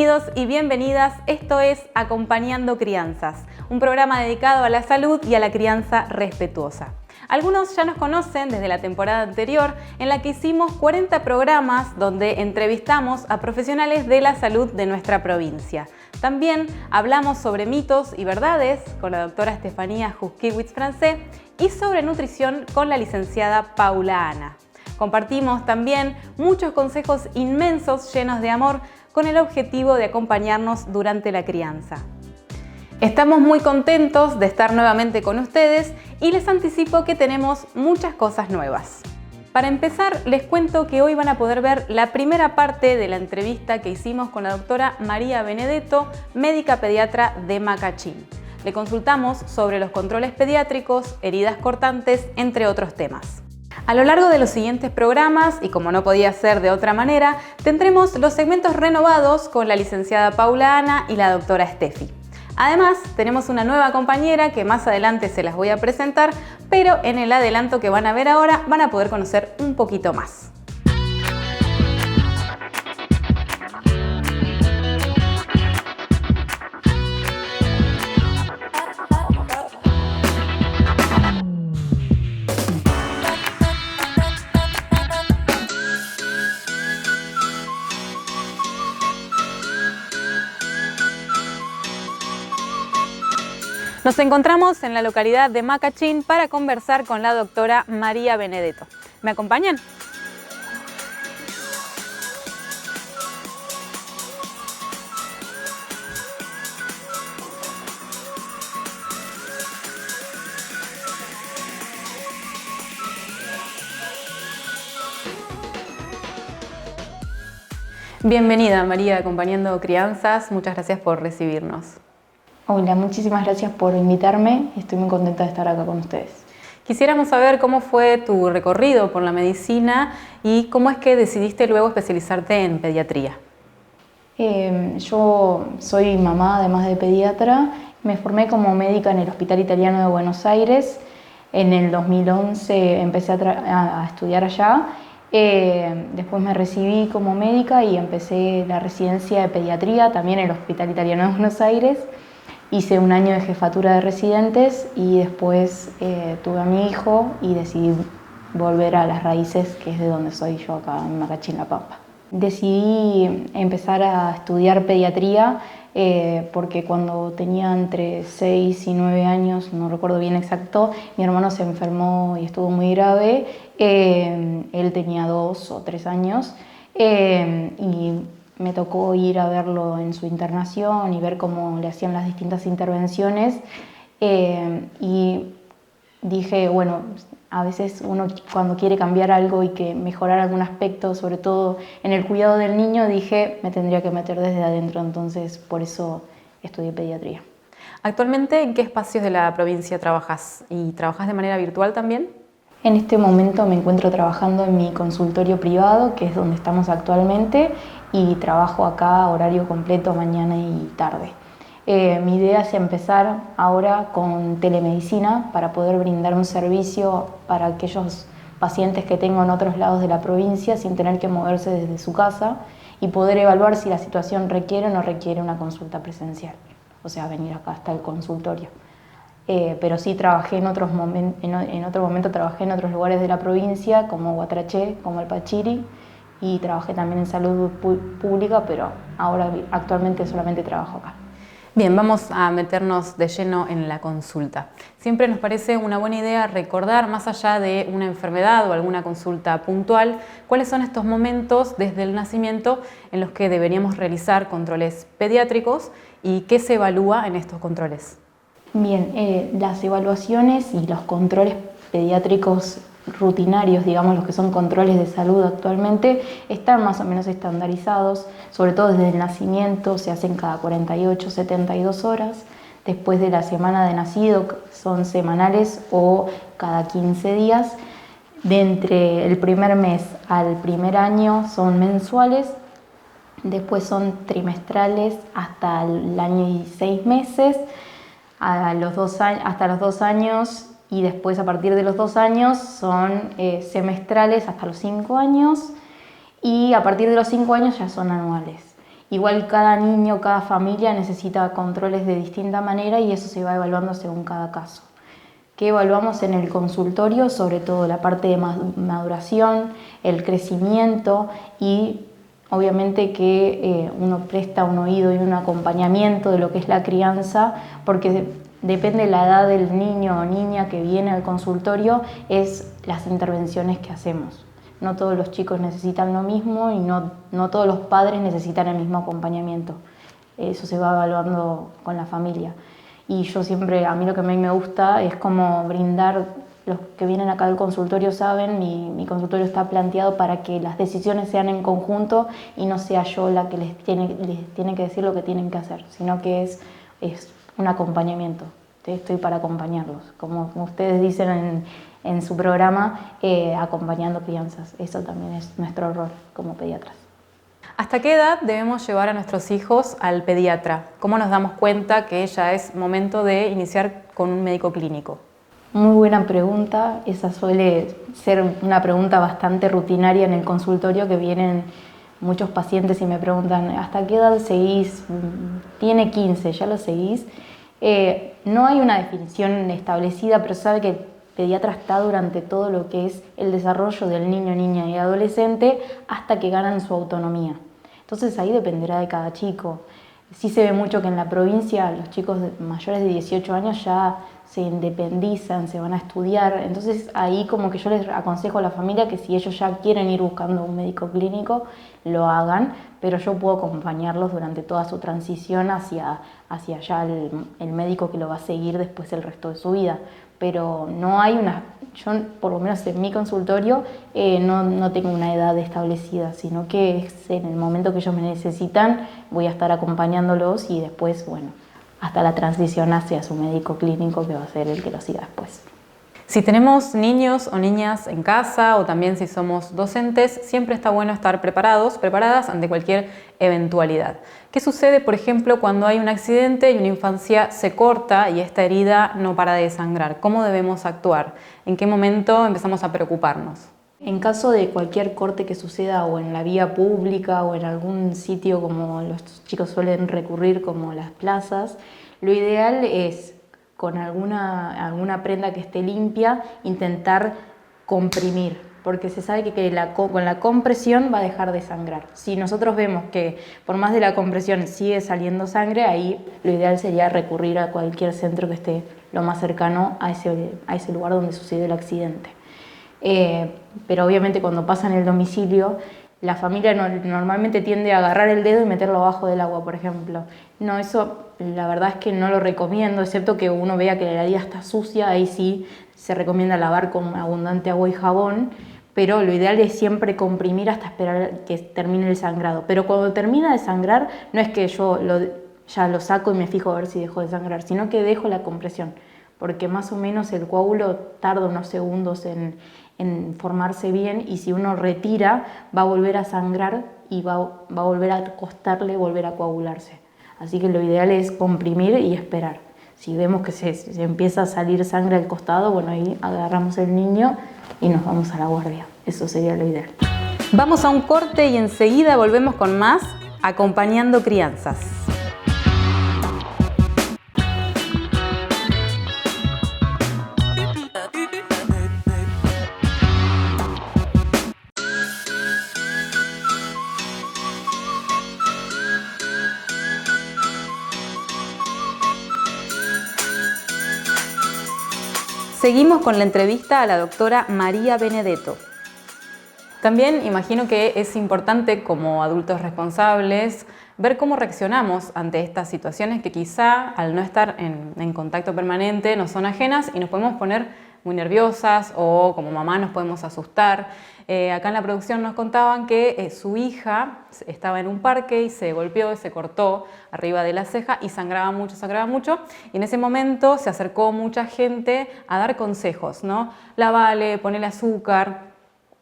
Bienvenidos y bienvenidas, esto es Acompañando Crianzas, un programa dedicado a la salud y a la crianza respetuosa. Algunos ya nos conocen desde la temporada anterior en la que hicimos 40 programas donde entrevistamos a profesionales de la salud de nuestra provincia. También hablamos sobre mitos y verdades con la doctora Estefanía Juskiewicz-Francé y sobre nutrición con la licenciada Paula Ana. Compartimos también muchos consejos inmensos llenos de amor con el objetivo de acompañarnos durante la crianza. Estamos muy contentos de estar nuevamente con ustedes y les anticipo que tenemos muchas cosas nuevas. Para empezar, les cuento que hoy van a poder ver la primera parte de la entrevista que hicimos con la doctora María Benedetto, médica pediatra de Macachín. Le consultamos sobre los controles pediátricos, heridas cortantes, entre otros temas. A lo largo de los siguientes programas, y como no podía ser de otra manera, tendremos los segmentos renovados con la licenciada Paula Ana y la doctora Steffi. Además, tenemos una nueva compañera que más adelante se las voy a presentar, pero en el adelanto que van a ver ahora van a poder conocer un poquito más. Nos encontramos en la localidad de Macachín para conversar con la doctora María Benedetto. ¿Me acompañan? Bienvenida María, Acompañando Crianzas. Muchas gracias por recibirnos. Hola, muchísimas gracias por invitarme. Estoy muy contenta de estar acá con ustedes. Quisiéramos saber cómo fue tu recorrido por la medicina y cómo es que decidiste luego especializarte en pediatría. Yo soy mamá, además de pediatra. Me formé como médica en el Hospital Italiano de Buenos Aires. En el 2011 empecé a estudiar allá. Después me recibí como médica y empecé la residencia de pediatría, también en el Hospital Italiano de Buenos Aires. Hice un año de jefatura de residentes y después tuve a mi hijo y decidí volver a las raíces, que es de donde soy yo, acá en Macachín, La Pampa. Decidí empezar a estudiar pediatría porque cuando tenía entre 6 y 9 años, no recuerdo bien exacto, mi hermano se enfermó y estuvo muy grave. Él tenía 2 o 3 años y me tocó ir a verlo en su internación y ver cómo le hacían las distintas intervenciones y dije, bueno, a veces uno cuando quiere cambiar algo y que mejorar algún aspecto, sobre todo en el cuidado del niño, dije, me tendría que meter desde adentro, entonces por eso estudié pediatría. ¿Actualmente en qué espacios de la provincia trabajas? ¿Y trabajas de manera virtual también? En este momento me encuentro trabajando en mi consultorio privado, que es donde estamos actualmente, y trabajo acá horario completo mañana y tarde. Mi idea es empezar ahora con telemedicina para poder brindar un servicio para aquellos pacientes que tengo en otros lados de la provincia sin tener que moverse desde su casa y poder evaluar si la situación requiere o no requiere una consulta presencial, o sea, venir acá hasta el consultorio. Pero sí trabajé en otro momento trabajé en otros lugares de la provincia, como Guatraché, como el Pachiri, y trabajé también en salud pública, pero ahora actualmente solamente trabajo acá. Bien, vamos a meternos de lleno en la consulta. Siempre nos parece una buena idea recordar, más allá de una enfermedad o alguna consulta puntual, cuáles son estos momentos desde el nacimiento en los que deberíamos realizar controles pediátricos y qué se evalúa en estos controles. Bien, las evaluaciones y los controles pediátricos rutinarios, digamos los que son controles de salud actualmente, están más o menos estandarizados, sobre todo desde el nacimiento, se hacen cada 48, 72 horas, después de la semana de nacido son semanales o cada 15 días, de entre el primer mes al primer año son mensuales, después son trimestrales hasta el año y 6 meses, hasta los 2 años y después a partir de los 2 años son semestrales hasta los 5 años y a partir de los 5 años ya son anuales. Igual cada niño, cada familia necesita controles de distinta manera y eso se va evaluando según cada caso. ¿Qué evaluamos en el consultorio? Sobre todo la parte de maduración, el crecimiento y obviamente que uno presta un oído y un acompañamiento de lo que es la crianza, porque depende de la edad del niño o niña que viene al consultorio, es las intervenciones que hacemos. No todos los chicos necesitan lo mismo y no todos los padres necesitan el mismo acompañamiento. Eso se va evaluando con la familia. Y yo siempre, a mí lo que a mí me gusta es como brindar, los que vienen acá al consultorio saben, mi consultorio está planteado para que las decisiones sean en conjunto y no sea yo la que les tiene que decir lo que tienen que hacer, sino que es un acompañamiento. Estoy para acompañarlos, como ustedes dicen en su programa, acompañando crianzas. Eso también es nuestro rol como pediatras. ¿Hasta qué edad debemos llevar a nuestros hijos al pediatra? ¿Cómo nos damos cuenta que ya es momento de iniciar con un médico clínico? Muy buena pregunta. Esa suele ser una pregunta bastante rutinaria en el consultorio, que vienen muchos pacientes y me preguntan ¿hasta qué edad seguís? Tiene 15, ¿ya lo seguís? No hay una definición establecida, pero sabe que el pediatra está durante todo lo que es el desarrollo del niño, niña y adolescente hasta que ganan su autonomía. Entonces ahí dependerá de cada chico. Sí se ve mucho que en la provincia los chicos mayores de 18 años ya se independizan, se van a estudiar. Entonces ahí como que yo les aconsejo a la familia que si ellos ya quieren ir buscando un médico clínico, lo hagan, pero yo puedo acompañarlos durante toda su transición hacia ya el médico que lo va a seguir después el resto de su vida. Pero no hay yo por lo menos en mi consultorio no tengo una edad establecida, sino que es en el momento que ellos me necesitan, voy a estar acompañándolos y después, bueno, hasta la transición hacia su médico clínico que va a ser el que lo siga después. Si tenemos niños o niñas en casa o también si somos docentes, siempre está bueno estar preparadas ante cualquier eventualidad. ¿Qué sucede, por ejemplo, cuando hay un accidente y una infancia se corta y esta herida no para de sangrar? ¿Cómo debemos actuar? ¿En qué momento empezamos a preocuparnos? En caso de cualquier corte que suceda o en la vía pública o en algún sitio como los chicos suelen recurrir como las plazas, lo ideal es con alguna prenda que esté limpia intentar comprimir, porque se sabe que con la compresión va a dejar de sangrar. Si nosotros vemos que por más de la compresión sigue saliendo sangre, ahí lo ideal sería recurrir a cualquier centro que esté lo más cercano a ese lugar donde sucedió el accidente. Pero obviamente cuando pasa en el domicilio, la familia normalmente tiende a agarrar el dedo y meterlo abajo del agua, por ejemplo. No, eso la verdad es que no lo recomiendo, excepto que uno vea que la herida está sucia, ahí sí se recomienda lavar con abundante agua y jabón, pero lo ideal es siempre comprimir hasta esperar que termine el sangrado. Pero cuando termina de sangrar, no es que yo ya lo saco y me fijo a ver si dejó de sangrar, sino que dejo la compresión, porque más o menos el coágulo tarda unos segundos en formarse bien y si uno retira va a volver a sangrar y va a volver a costarle volver a coagularse. Así que lo ideal es comprimir y esperar. Si vemos que se empieza a salir sangre al costado, bueno, ahí agarramos el niño y nos vamos a la guardia. Eso sería lo ideal. Vamos a un corte y enseguida volvemos con más Acompañando Crianzas. Seguimos con la entrevista a la doctora María Benedetto. También imagino que es importante como adultos responsables ver cómo reaccionamos ante estas situaciones que quizá al no estar en contacto permanente nos son ajenas y nos podemos poner muy nerviosas o como mamá nos podemos asustar. Acá en la producción nos contaban que su hija estaba en un parque y se golpeó y se cortó arriba de la ceja y sangraba mucho. Y en ese momento se acercó mucha gente a dar consejos, ¿no? Lavale, ponele azúcar.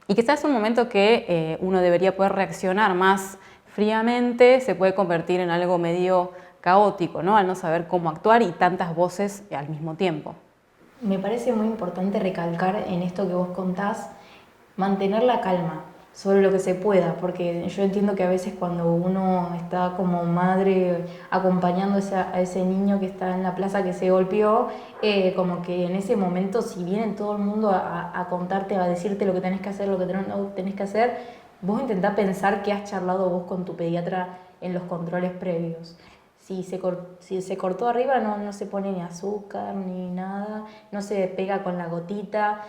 Y quizás es un momento que uno debería poder reaccionar más fríamente, se puede convertir en algo medio caótico, ¿no? Al no saber cómo actuar y tantas voces al mismo tiempo. Me parece muy importante recalcar en esto que vos contás, mantener la calma. sobre lo que se pueda, porque yo entiendo que a veces cuando uno está como madre acompañando a ese niño que está en la plaza que se golpeó, como que en ese momento, si viene todo el mundo a contarte, a decirte lo que tenés que hacer, lo que no tenés que hacer, vos intentá pensar que has charlado vos con tu pediatra en los controles previos. Si se cortó arriba, no se pone ni azúcar ni nada, no se pega con la gotita.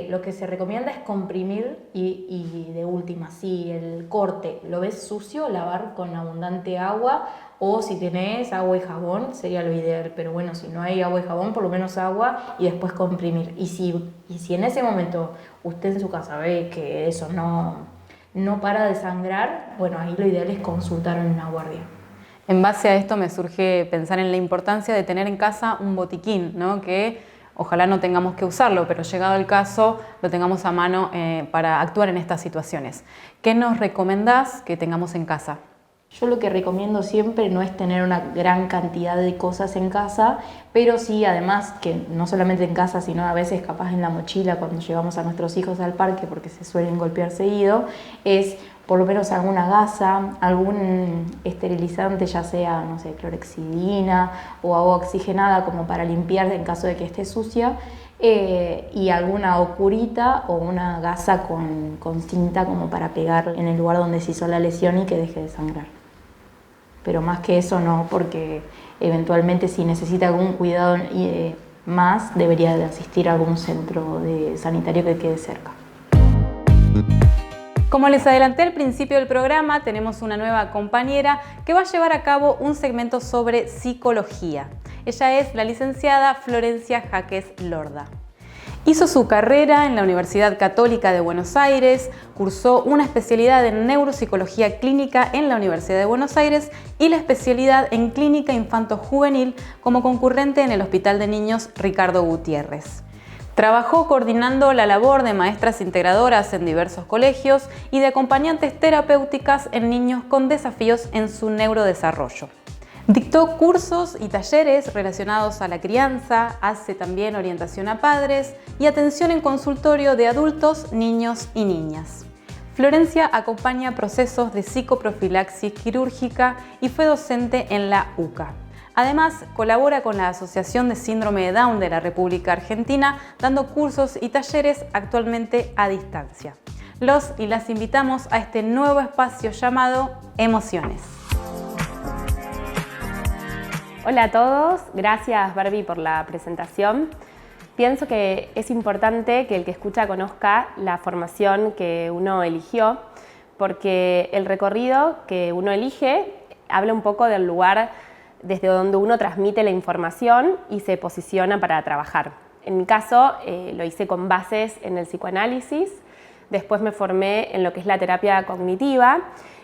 Lo que se recomienda es comprimir y de última, si el corte lo ves sucio, lavar con abundante agua, o si tenés agua y jabón sería lo ideal, pero bueno, si no hay agua y jabón, por lo menos agua y después comprimir. Y si en ese momento usted en su casa ve que eso no para de sangrar, bueno, ahí lo ideal es consultar en una guardia. En base a esto me surge pensar en la importancia de tener en casa un botiquín, ¿no? Que ojalá no tengamos que usarlo, pero llegado el caso lo tengamos a mano para actuar en estas situaciones. ¿Qué nos recomendás que tengamos en casa? Yo lo que recomiendo siempre no es tener una gran cantidad de cosas en casa, pero sí, además, que no solamente en casa, sino a veces capaz en la mochila cuando llevamos a nuestros hijos al parque, porque se suelen golpear seguido, es por lo menos alguna gasa, algún esterilizante, ya sea, no sé, clorexidina o agua oxigenada, como para limpiar en caso de que esté sucia, y alguna curita o una gasa con cinta como para pegar en el lugar donde se hizo la lesión y que deje de sangrar. Pero más que eso no, porque eventualmente si necesita algún cuidado más, debería de asistir a algún centro sanitario que quede cerca. Como les adelanté al principio del programa, tenemos una nueva compañera que va a llevar a cabo un segmento sobre psicología. Ella es la licenciada Florencia Jaques Lorda. Hizo su carrera en la Universidad Católica de Buenos Aires, cursó una especialidad en neuropsicología clínica en la Universidad de Buenos Aires y la especialidad en clínica infanto-juvenil como concurrente en el Hospital de Niños Ricardo Gutiérrez. Trabajó coordinando la labor de maestras integradoras en diversos colegios y de acompañantes terapéuticas en niños con desafíos en su neurodesarrollo. Dictó cursos y talleres relacionados a la crianza, hace también orientación a padres y atención en consultorio de adultos, niños y niñas. Florencia acompaña procesos de psicoprofilaxis quirúrgica y fue docente en la UCA. Además, colabora con la Asociación de Síndrome de Down de la República Argentina, dando cursos y talleres actualmente a distancia. Los y las invitamos a este nuevo espacio llamado Emociones. Hola a todos, gracias Barbie por la presentación. Pienso que es importante que el que escucha conozca la formación que uno eligió, porque el recorrido que uno elige habla un poco del lugar desde donde uno transmite la información y se posiciona para trabajar. En mi caso, lo hice con bases en el psicoanálisis, después me formé en lo que es la terapia cognitiva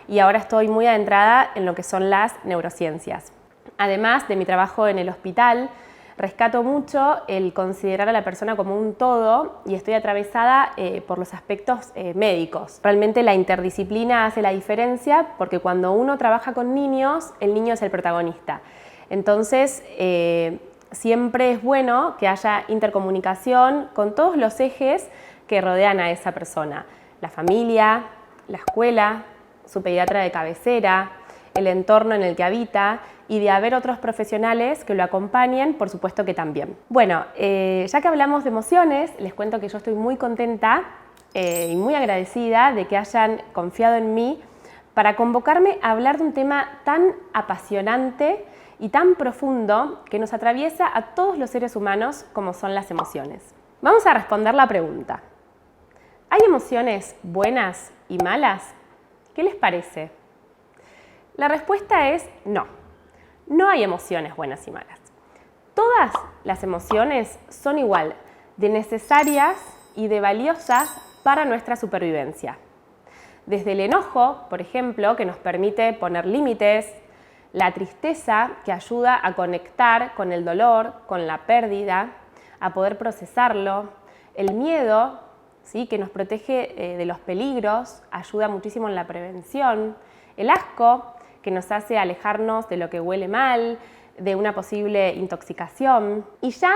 y ahora estoy muy adentrada en lo que son las neurociencias. Además de mi trabajo en el hospital, rescato mucho el considerar a la persona como un todo y estoy atravesada por los aspectos médicos. Realmente la interdisciplina hace la diferencia porque cuando uno trabaja con niños, el niño es el protagonista. Entonces, siempre es bueno que haya intercomunicación con todos los ejes que rodean a esa persona. La familia, la escuela, su pediatra de cabecera, el entorno en el que habita y de haber otros profesionales que lo acompañen, por supuesto que también. Bueno, ya que hablamos de emociones, les cuento que yo estoy muy contenta y muy agradecida de que hayan confiado en mí para convocarme a hablar de un tema tan apasionante y tan profundo que nos atraviesa a todos los seres humanos como son las emociones. Vamos a responder la pregunta. ¿Hay emociones buenas y malas? ¿Qué les parece? La respuesta es no. No hay emociones buenas y malas. Todas las emociones son igual de necesarias y de valiosas para nuestra supervivencia. Desde el enojo, por ejemplo, que nos permite poner límites, la tristeza, que ayuda a conectar con el dolor, con la pérdida, a poder procesarlo, el miedo, ¿sí?, que nos protege de los peligros, ayuda muchísimo en la prevención, el asco, que nos hace alejarnos de lo que huele mal, de una posible intoxicación. Y ya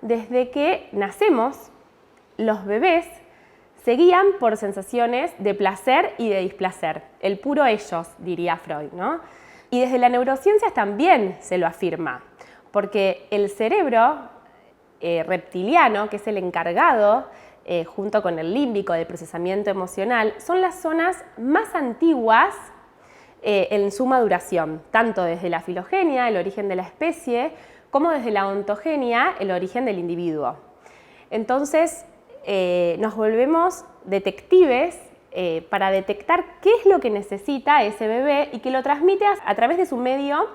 desde que nacemos, los bebés se guían por sensaciones de placer y de displacer, el puro ellos, diría Freud, ¿no? Y desde la neurociencia también se lo afirma, porque el cerebro reptiliano, que es el encargado, junto con el límbico del procesamiento emocional, son las zonas más antiguas en su maduración, tanto desde la filogenia, el origen de la especie, como desde la ontogenia, el origen del individuo. Entonces, nos volvemos detectives para detectar qué es lo que necesita ese bebé y que lo transmite a través de su medio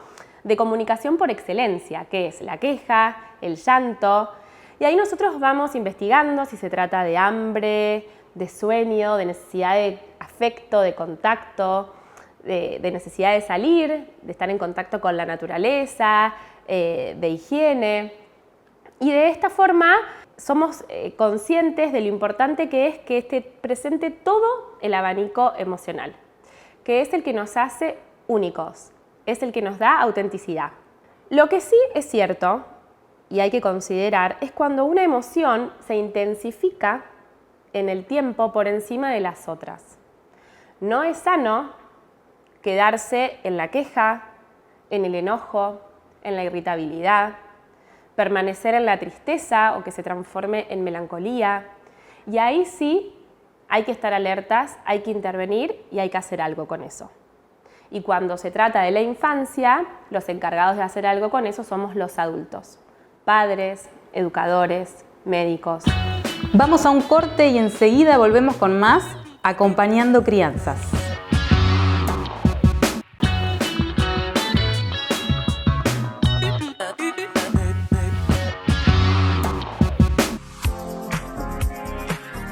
de comunicación por excelencia, que es la queja, el llanto. Y ahí nosotros vamos investigando si se trata de hambre, de sueño, de necesidad de afecto, de contacto, de necesidad de salir, de estar en contacto con la naturaleza, de higiene. Y de esta forma somos conscientes de lo importante que es que esté presente todo el abanico emocional, que es el que nos hace únicos, es el que nos da autenticidad. Lo que sí es cierto, y hay que considerar, es cuando una emoción se intensifica en el tiempo por encima de las otras. No es sano quedarse en la queja, en el enojo, en la irritabilidad, permanecer en la tristeza o que se transforme en melancolía. Y ahí sí hay que estar alertas, hay que intervenir y hay que hacer algo con eso. Y cuando se trata de la infancia, los encargados de hacer algo con eso somos los adultos, padres, educadores, médicos. Vamos a un corte y enseguida volvemos con más Acompañando Crianzas.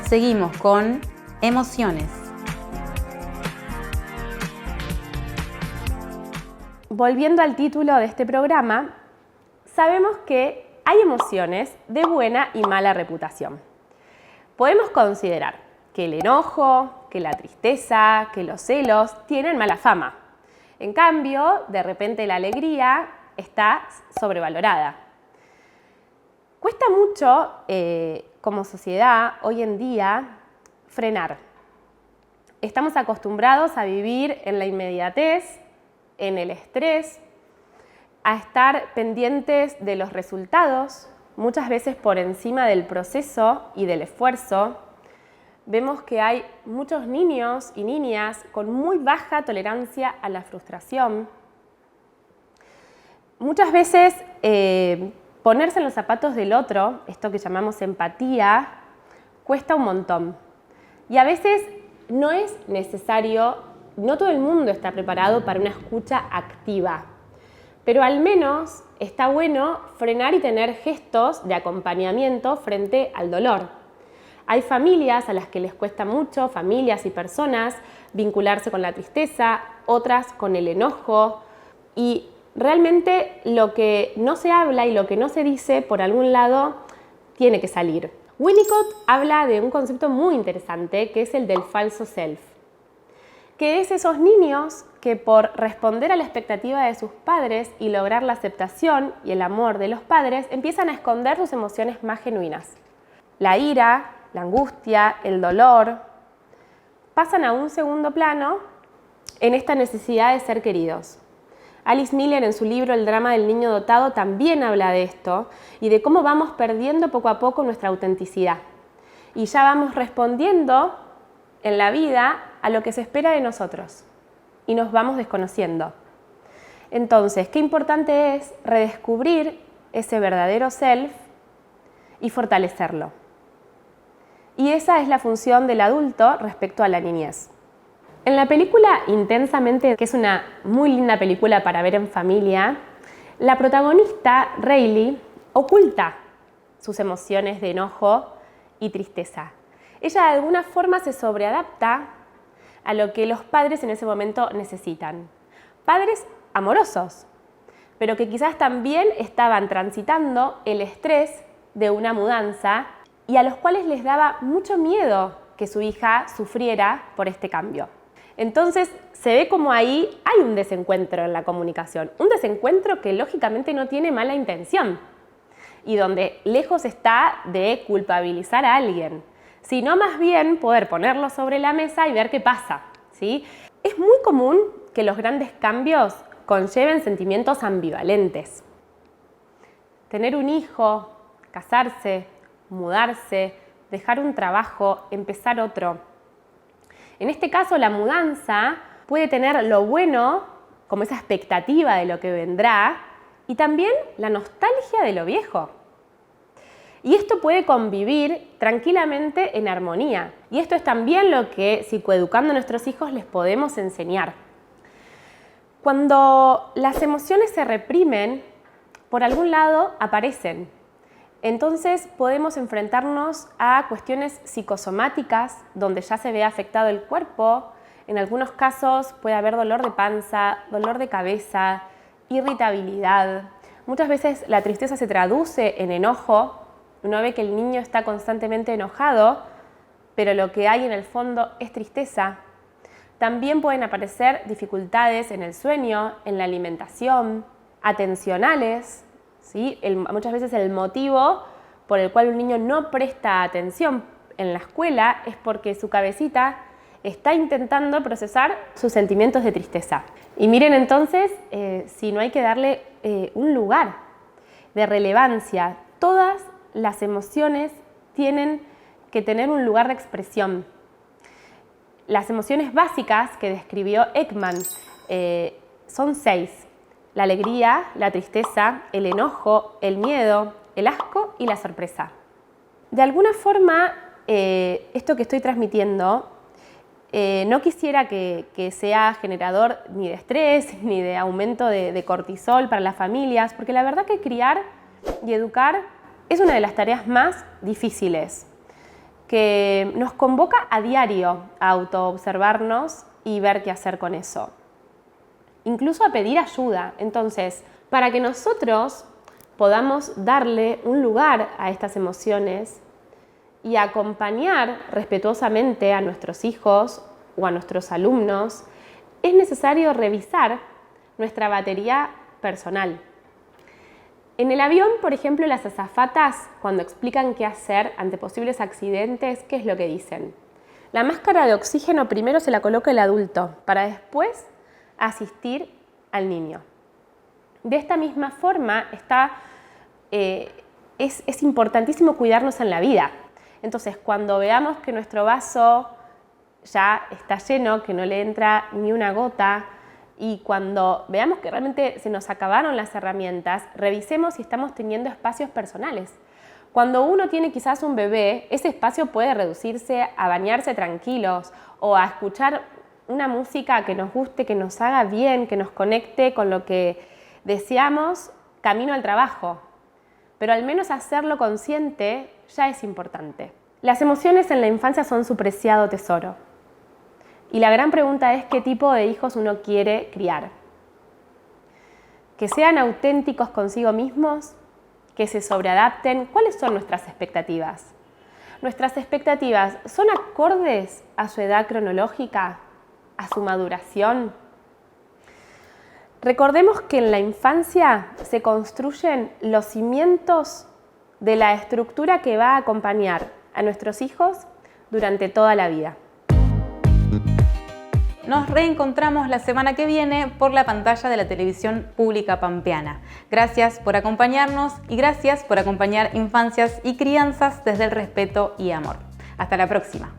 Seguimos con emociones. Volviendo al título de este programa, sabemos que hay emociones de buena y mala reputación. Podemos considerar que el enojo, que la tristeza, que los celos tienen mala fama. En cambio, de repente la alegría está sobrevalorada. Cuesta mucho como sociedad hoy en día frenar. Estamos acostumbrados a vivir en la inmediatez, en el estrés, a estar pendientes de los resultados, muchas veces por encima del proceso y del esfuerzo. Vemos que hay muchos niños y niñas con muy baja tolerancia a la frustración. Muchas veces ponerse en los zapatos del otro, esto que llamamos empatía, cuesta un montón. Y a veces no es necesario, no todo el mundo está preparado para una escucha activa, pero al menos está bueno frenar y tener gestos de acompañamiento frente al dolor. Hay familias a las que les cuesta mucho, familias y personas, vincularse con la tristeza, otras con el enojo, y realmente lo que no se habla y lo que no se dice por algún lado tiene que salir. Winnicott habla de un concepto muy interesante que es el del falso self, que es esos niños que por responder a la expectativa de sus padres y lograr la aceptación y el amor de los padres empiezan a esconder sus emociones más genuinas. La ira, la angustia, el dolor pasan a un segundo plano en esta necesidad de ser queridos. Alice Miller en su libro El drama del niño dotado también habla de esto y de cómo vamos perdiendo poco a poco nuestra autenticidad. Y ya vamos respondiendo en la vida a lo que se espera de nosotros y nos vamos desconociendo. Entonces, qué importante es redescubrir ese verdadero self y fortalecerlo. Y esa es la función del adulto respecto a la niñez. En la película Intensamente, que es una muy linda película para ver en familia, la protagonista, Riley, oculta sus emociones de enojo y tristeza. Ella de alguna forma se sobreadapta a lo que los padres en ese momento necesitan. Padres amorosos, pero que quizás también estaban transitando el estrés de una mudanza y a los cuales les daba mucho miedo que su hija sufriera por este cambio. Entonces se ve como ahí hay un desencuentro en la comunicación, un desencuentro que lógicamente no tiene mala intención y donde lejos está de culpabilizar a alguien, sino más bien poder ponerlo sobre la mesa y ver qué pasa, ¿sí? Es muy común que los grandes cambios conlleven sentimientos ambivalentes. Tener un hijo, casarse, mudarse, dejar un trabajo, empezar otro. En este caso, la mudanza puede tener lo bueno, como esa expectativa de lo que vendrá, y también la nostalgia de lo viejo. Y esto puede convivir tranquilamente en armonía. Y esto es también lo que, psicoeducando a nuestros hijos, les podemos enseñar. Cuando las emociones se reprimen, por algún lado aparecen. Entonces podemos enfrentarnos a cuestiones psicosomáticas, donde ya se ve afectado el cuerpo. En algunos casos puede haber dolor de panza, dolor de cabeza, irritabilidad. Muchas veces la tristeza se traduce en enojo. Uno ve que el niño está constantemente enojado, pero lo que hay en el fondo es tristeza. También pueden aparecer dificultades en el sueño, en la alimentación, atencionales, ¿sí? Muchas veces el motivo por el cual un niño no presta atención en la escuela es porque su cabecita está intentando procesar sus sentimientos de tristeza. Y miren entonces si no hay que darle un lugar de relevancia. Todas las emociones tienen que tener un lugar de expresión. Las emociones básicas que describió Ekman son 6. La alegría, la tristeza, el enojo, el miedo, el asco y la sorpresa. De alguna forma, esto que estoy transmitiendo, no quisiera que sea generador ni de estrés ni de aumento de cortisol para las familias, porque la verdad que criar y educar es una de las tareas más difíciles, que nos convoca a diario a autoobservarnos y ver qué hacer con eso. Incluso a pedir ayuda. Entonces, para que nosotros podamos darle un lugar a estas emociones y acompañar respetuosamente a nuestros hijos o a nuestros alumnos, es necesario revisar nuestra batería personal. En el avión, por ejemplo, las azafatas, cuando explican qué hacer ante posibles accidentes, ¿qué es lo que dicen? La máscara de oxígeno primero se la coloca el adulto, para después asistir al niño. De esta misma forma es importantísimo cuidarnos en la vida. Entonces, cuando veamos que nuestro vaso ya está lleno, que no le entra ni una gota, y cuando veamos que realmente se nos acabaron las herramientas, revisemos si estamos teniendo espacios personales. Cuando uno tiene quizás un bebé, ese espacio puede reducirse a bañarse tranquilos o a escuchar una música que nos guste, que nos haga bien, que nos conecte con lo que deseamos camino al trabajo. Pero al menos hacerlo consciente ya es importante. Las emociones en la infancia son su preciado tesoro. Y la gran pregunta es qué tipo de hijos uno quiere criar. Que sean auténticos consigo mismos, que se sobreadapten. ¿Cuáles son nuestras expectativas? ¿Nuestras expectativas son acordes a su edad cronológica, a su maduración? Recordemos que en la infancia se construyen los cimientos de la estructura que va a acompañar a nuestros hijos durante toda la vida. Nos reencontramos la semana que viene por la pantalla de la televisión pública pampeana. Gracias por acompañarnos y gracias por acompañar infancias y crianzas desde el respeto y amor. Hasta la próxima.